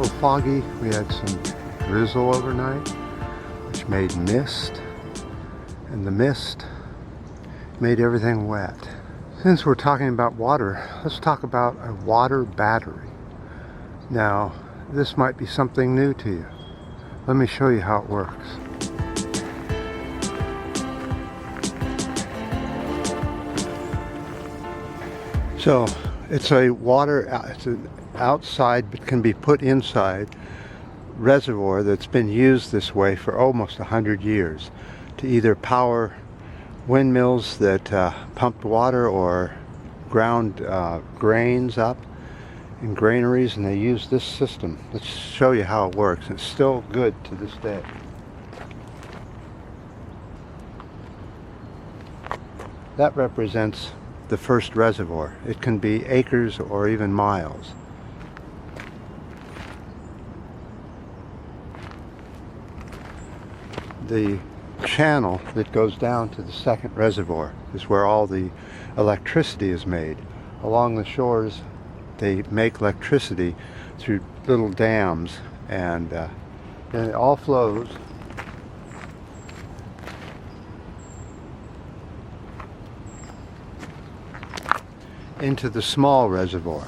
little foggy. We had some drizzle overnight, which made mist, and the mist made everything wet. Since we're talking about water, let's talk about a water battery. Now, this might be something new to you. Let me show you how it works. So, it's an outside but can be put inside reservoir that's been used this way for almost 100 years to either power windmills that pumped water or ground grains up in granaries, and they use this system. Let's show you how it works. It's still good to this day. That represents the first reservoir. It can be acres or even miles. The channel that goes down to the second reservoir is where all the electricity is made. Along the shores, they make electricity through little dams, and then it all flows into the small reservoir.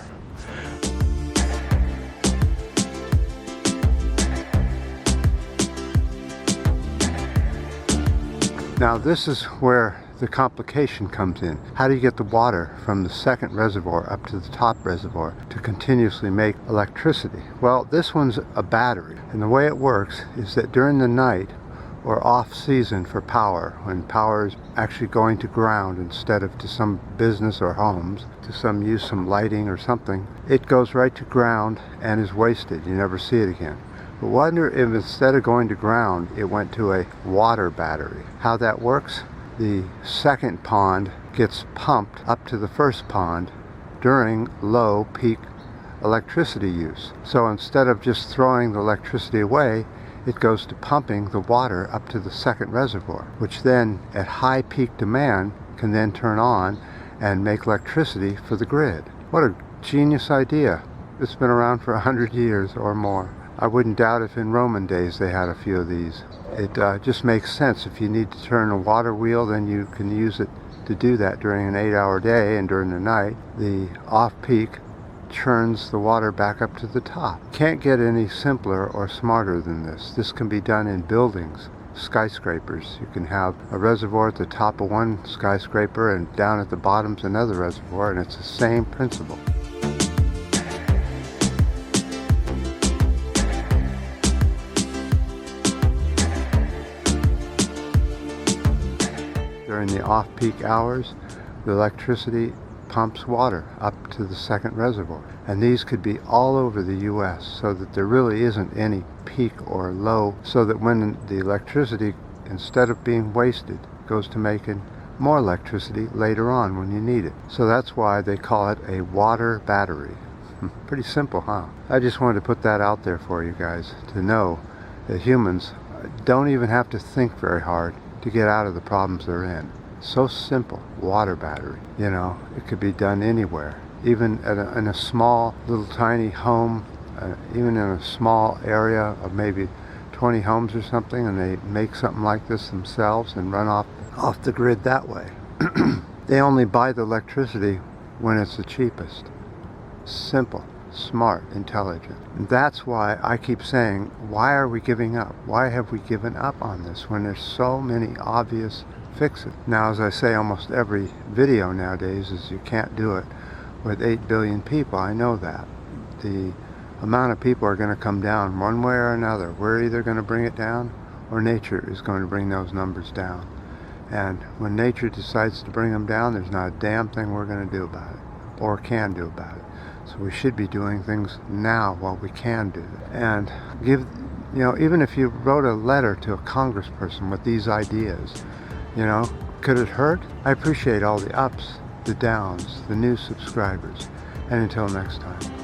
Now this is where the complication comes in. How do you get the water from the second reservoir up to the top reservoir to continuously make electricity? Well, this one's a battery, and the way it works is that during the night or off season for power, when power is actually going to ground instead of to some business or homes, to some lighting or something, it goes right to ground and is wasted. You never see it again. But wonder if instead of going to ground, it went to a water battery. How that works? The second pond gets pumped up to the first pond during low peak electricity use. So instead of just throwing the electricity away, it goes to pumping the water up to the second reservoir, which then at high peak demand can then turn on and make electricity for the grid. What a genius idea. It's been around for 100 years or more. I wouldn't doubt if in Roman days they had a few of these. It just makes sense. If you need to turn a water wheel, then you can use it to do that during an 8-hour day, and during the night, the off-peak churns the water back up to the top. Can't get any simpler or smarter than this. This can be done in buildings, skyscrapers. You can have a reservoir at the top of one skyscraper and down at the bottom's another reservoir, and it's the same principle. During the off-peak hours, the electricity pumps water up to the second reservoir. And these could be all over the U.S. so that there really isn't any peak or low, so that when the electricity, instead of being wasted, goes to making more electricity later on when you need it. So that's why they call it a water battery. Pretty simple, huh? I just wanted to put that out there for you guys to know that humans don't even have to think very hard to get out of the problems they're in. So simple. Water battery. You know, it could be done anywhere. Even in a small, little tiny home, even in a small area of maybe 20 homes or something, and they make something like this themselves and run off the grid that way. They only buy the electricity when it's the cheapest. Simple, smart, intelligent. And that's why I keep saying, why are we giving up? Why have we given up on this when there's so many obvious fixes? Now, as I say almost every video nowadays, is you can't do it with 8 billion people. I know that. The amount of people are going to come down one way or another. We're either going to bring it down, or nature is going to bring those numbers down. And when nature decides to bring them down, there's not a damn thing we're going to do about it, or can do about it. So we should be doing things now while we can do it. And even if you wrote a letter to a congressperson with these ideas, could it hurt? I appreciate all the ups, the downs, the new subscribers. And until next time.